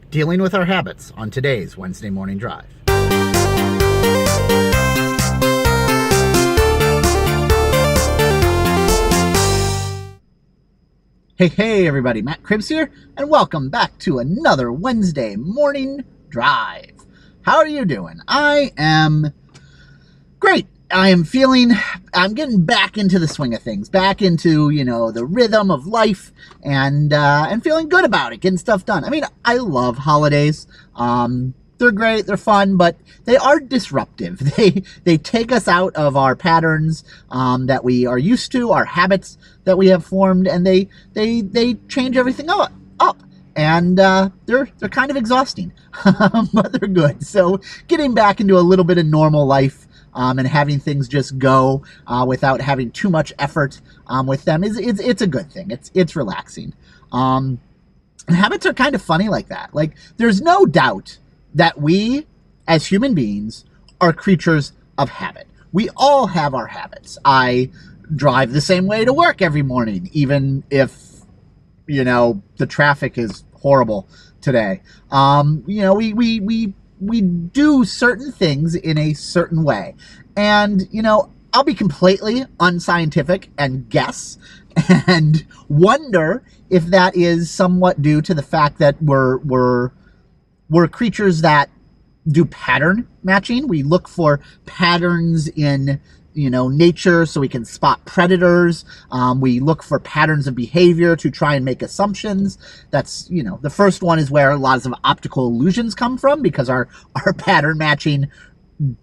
dealing with our habits on today's Wednesday Morning Drive. Hey everybody, Matt Cribbs here, and welcome back to another Wednesday Morning Drive. How are you doing? I am great. I'm getting back into the swing of things, back into, the rhythm of life, and feeling good about it, getting stuff done. I mean, I love holidays. They're great, they're fun, but they are disruptive. They take us out of our patterns that we are used to, our habits that we have formed, and they change everything up. And they're kind of exhausting, but they're good. So getting back into a little bit of normal life and having things just go without having too much effort with them it's a good thing. It's relaxing. And habits are kind of funny like that. Like, there's no doubt that we, as human beings, are creatures of habit. We all have our habits. I drive the same way to work every morning, even if, the traffic is horrible today. We do certain things in a certain way. And, I'll be completely unscientific and guess and wonder if that is somewhat due to the fact that we're creatures that do pattern matching. We look for patterns in, nature so we can spot predators. We look for patterns of behavior to try and make assumptions. That's, the first one is where lots of optical illusions come from, because our pattern matching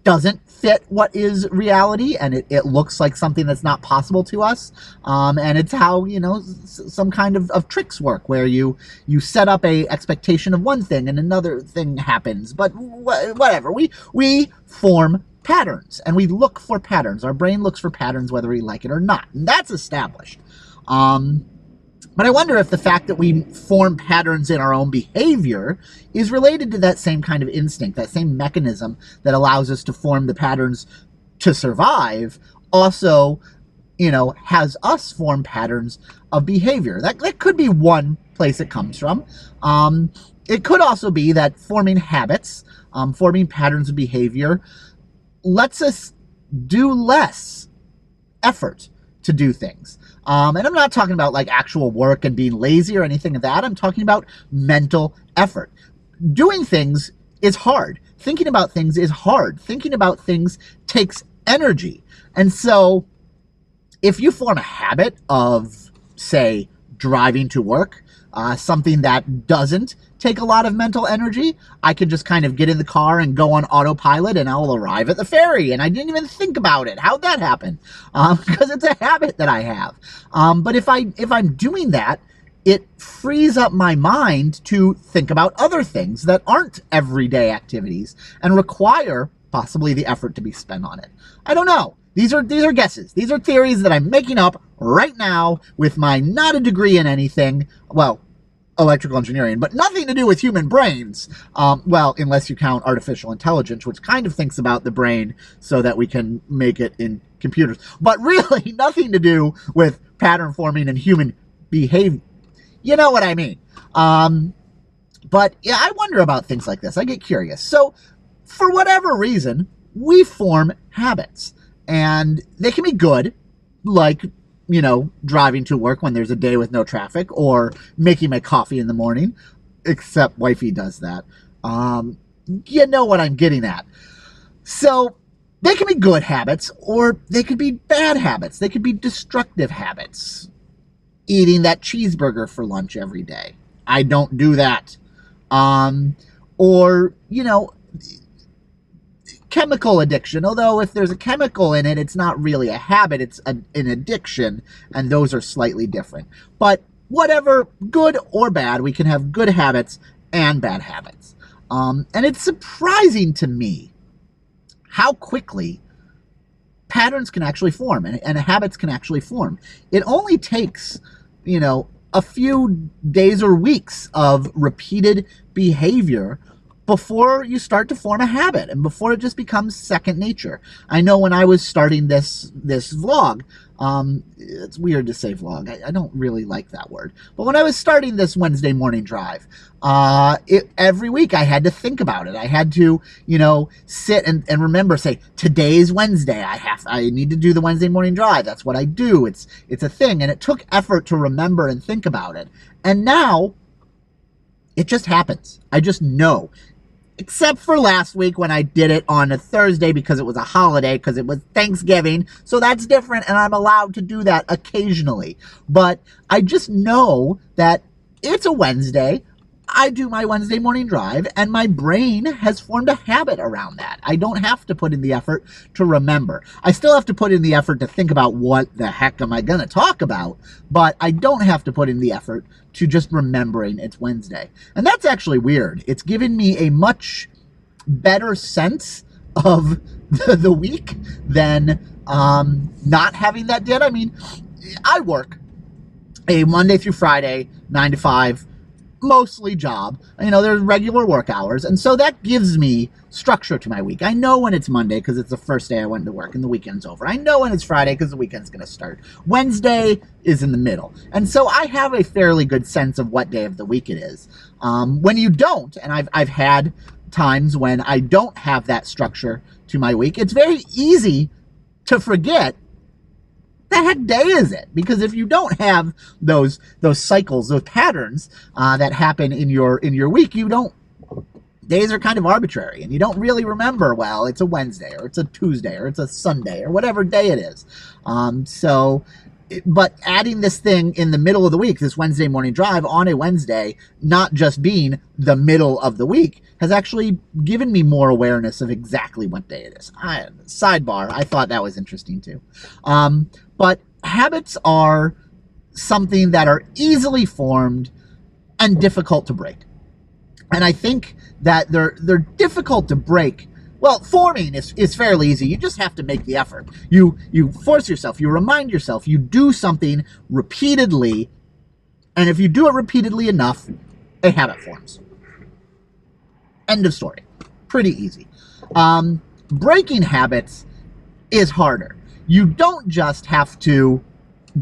doesn't fit what is reality, and it looks like something that's not possible to us. And it's how, some kind of tricks work, where you set up a expectation of one thing and another thing happens. But whatever, we form patterns, and we look for patterns. Our brain looks for patterns whether we like it or not, and that's established. But I wonder if the fact that we form patterns in our own behavior is related to that same kind of instinct, that same mechanism that allows us to form the patterns to survive, also, has us form patterns of behavior. That could be one place it comes from. It could also be that forming habits, forming patterns of behavior, lets us do less effort to do things. And I'm not talking about like actual work and being lazy or anything of that. I'm talking about mental effort. Doing things is hard. Thinking about things is hard. Thinking about things takes energy. And so if you form a habit of, say, driving to work, something that doesn't take a lot of mental energy, I can just kind of get in the car and go on autopilot, and I'll arrive at the ferry, and I didn't even think about it. How'd that happen? Because it's a habit that I have. But if I'm doing that, it frees up my mind to think about other things that aren't everyday activities and require possibly the effort to be spent on it. I don't know. These are guesses. These are theories that I'm making up right now with my not a degree in anything. Well, electrical engineering, but nothing to do with human brains. Well, unless you count artificial intelligence, which kind of thinks about the brain so that we can make it in computers. But really nothing to do with pattern forming and human behavior. You know what I mean? But yeah, I wonder about things like this. I get curious. So for whatever reason, we form habits, and they can be good, like, driving to work when there's a day with no traffic, or making my coffee in the morning, except wifey does that. You know what I'm getting at. So they can be good habits, or they could be bad habits. They could be destructive habits. Eating that cheeseburger for lunch every day. I don't do that. Or, chemical addiction, although if there's a chemical in it, it's not really a habit, it's an addiction, and those are slightly different. But whatever, good or bad, we can have good habits and bad habits. And it's surprising to me how quickly patterns can actually form and habits can actually form. It only takes, a few days or weeks of repeated behavior before you start to form a habit and before it just becomes second nature. I know when I was starting this vlog, it's weird to say vlog. I don't really like that word. But when I was starting this Wednesday morning drive, every week I had to think about it. I had to, sit and remember, say, today's Wednesday. I need to do the Wednesday morning drive. That's what I do. It's a thing. And it took effort to remember and think about it. And now it just happens. I just know. Except for last week when I did it on a Thursday because it was a holiday, because it was Thanksgiving. So that's different, and I'm allowed to do that occasionally. But I just know that it's a Wednesday. I do my Wednesday morning drive, and my brain has formed a habit around that. I don't have to put in the effort to remember. I still have to put in the effort to think about what the heck am I going to talk about, but I don't have to put in the effort to just remembering it's Wednesday. And that's actually weird. It's given me a much better sense of the week than not having that did. I mean, I work a Monday through Friday, 9 to 5, mostly job. There's regular work hours, and so that gives me structure to my week. I know when it's Monday because it's the first day I went to work and the weekend's over. I know when it's Friday because the weekend's going to start. Wednesday is in the middle, and so I have a fairly good sense of what day of the week it is. When you don't, and I've had times when I don't have that structure to my week, it's very easy to forget the heck day is it? Because if you don't have those cycles, those patterns that happen in your week, days are kind of arbitrary, and you don't really remember, well, it's a Wednesday, or it's a Tuesday, or it's a Sunday, or whatever day it is. But adding this thing in the middle of the week, this Wednesday morning drive on a Wednesday, not just being the middle of the week, has actually given me more awareness of exactly what day it is. Sidebar, I thought that was interesting too. But habits are something that are easily formed and difficult to break. And I think that they're difficult to break. Well, forming is fairly easy. You just have to make the effort. You force yourself, you remind yourself, you do something repeatedly, and if you do it repeatedly enough, a habit forms. End of story. Pretty easy. Breaking habits is harder. You don't just have to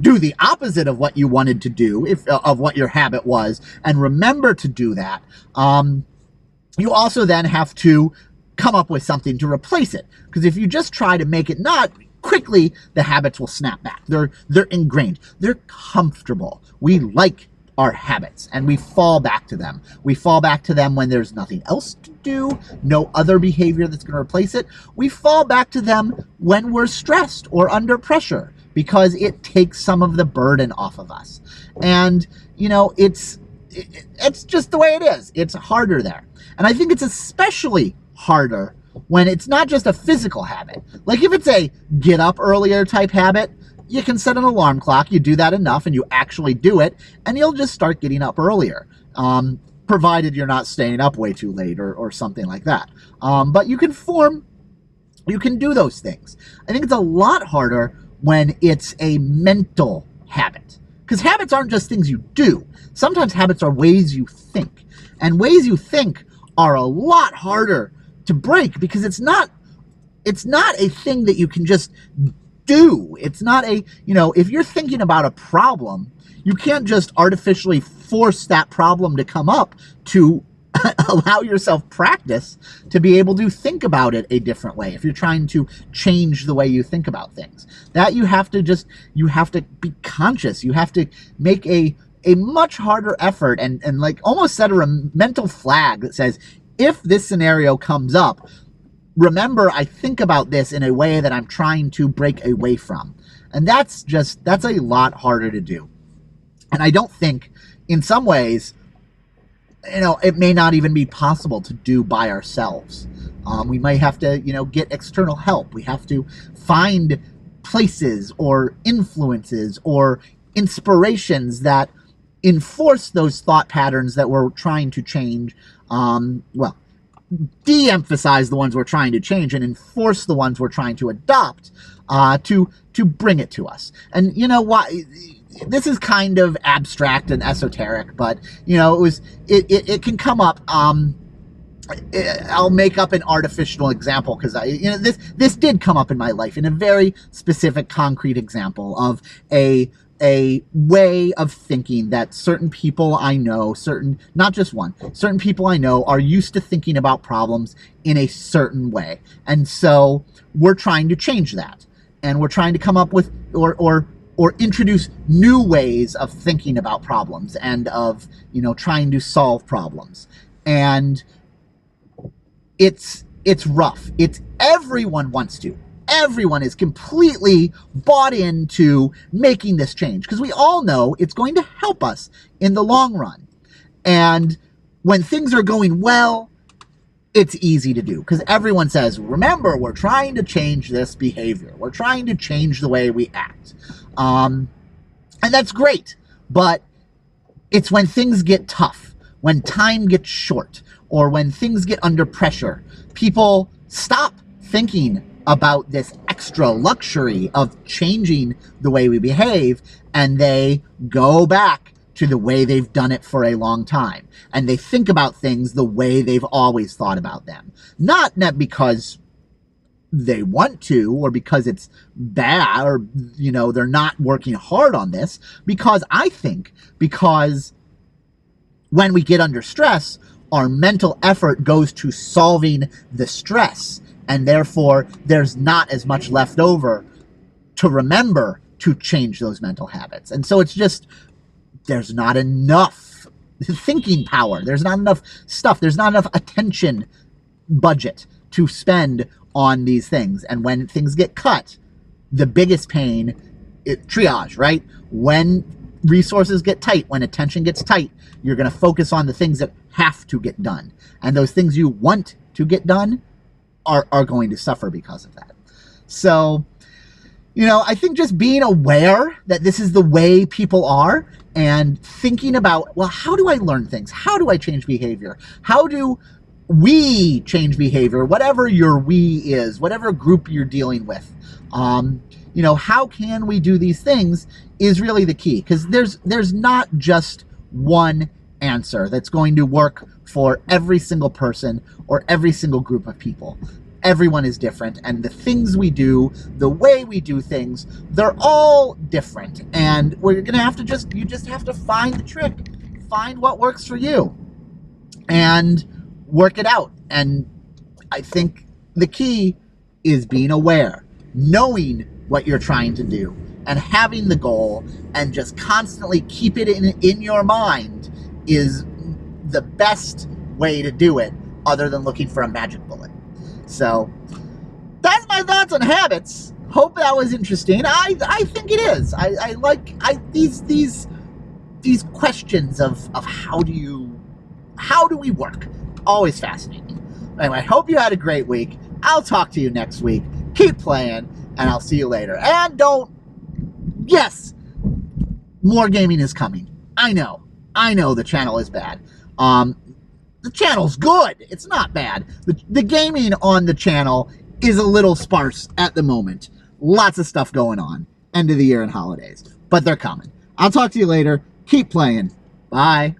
do the opposite of what you wanted to do, of what your habit was, and remember to do that. You also then have to come up with something to replace it. Because if you just try to make it not, quickly the habits will snap back. They're ingrained. They're comfortable. We like our habits, and we fall back to them. We fall back to them when there's nothing else to do, no other behavior that's going to replace it. We fall back to them when we're stressed or under pressure, because it takes some of the burden off of us. And, it's just the way it is. It's harder there. And I think it's especially harder when it's not just a physical habit. Like if it's a get up earlier type habit, you can set an alarm clock, you do that enough, and you actually do it, and you'll just start getting up earlier, provided you're not staying up way too late or something like that. But you can do those things. I think it's a lot harder when it's a mental habit, because habits aren't just things you do. Sometimes habits are ways you think, and ways you think are a lot harder to break, because it's not a thing that you can just do. It's not if you're thinking about a problem, you can't just artificially force that problem to come up to allow yourself practice to be able to think about it a different way. If you're trying to change the way you think about things, that you have to be conscious. You have to make a much harder effort and like almost set a mental flag that says, if this scenario comes up, remember, I think about this in a way that I'm trying to break away from. And that's a lot harder to do. And I don't think, in some ways, it may not even be possible to do by ourselves. We might have to, get external help. We have to find places or influences or inspirations that enforce those thought patterns that we're trying to change. De-emphasize the ones we're trying to change and enforce the ones we're trying to adopt, to bring it to us. And you know what? This is kind of abstract and esoteric, but it can come up. I'll make up an artificial example because this did come up in my life in a very specific, concrete example of a way of thinking that certain people I know, not just one, certain people I know are used to thinking about problems in a certain way. And so we're trying to change that. And we're trying to come up with or introduce new ways of thinking about problems and of, trying to solve problems. And it's rough. Everyone wants to. Everyone is completely bought into making this change because we all know it's going to help us in the long run. And when things are going well, it's easy to do because everyone says, remember, we're trying to change this behavior. We're trying to change the way we act. And that's great. But it's when things get tough, when time gets short, or when things get under pressure, people stop thinking about this extra luxury of changing the way we behave, and they go back to the way they've done it for a long time. And they think about things the way they've always thought about them. Not because they want to, or because it's bad, or, they're not working hard on this, because when we get under stress, our mental effort goes to solving the stress, and therefore there's not as much left over to remember to change those mental habits. And so it's just, there's not enough thinking power. There's not enough stuff. There's not enough attention budget to spend on these things. And when things get cut, the biggest pain, triage, right? When resources get tight, when attention gets tight, you're going to focus on the things that have to get done. And those things you want to get done are going to suffer because of that. So, I think just being aware that this is the way people are and thinking about, well, how do I learn things? How do I change behavior? How do we change behavior? Whatever your we is, whatever group you're dealing with, how can we do these things is really the key, because there's not just one answer that's going to work for every single person or every single group of people. Everyone is different, and the things we do, the way we do things, they're all different. And we're gonna have to you just have to find the trick, find what works for you, and work it out. And I think the key is being aware, knowing what you're trying to do, and having the goal, and just constantly keep it in your mind is the best way to do it, other than looking for a magic bullet. So that's my thoughts on habits. Hope that was interesting. I think it is. I like these questions of how do we work? Always fascinating. Anyway, I hope you had a great week. I'll talk to you next week. Keep playing, and I'll see you later. And yes, more gaming is coming. I know the channel is bad. The channel's good. It's not bad. The gaming on the channel is a little sparse at the moment. Lots of stuff going on. End of the year and holidays. But they're coming. I'll talk to you later. Keep playing. Bye.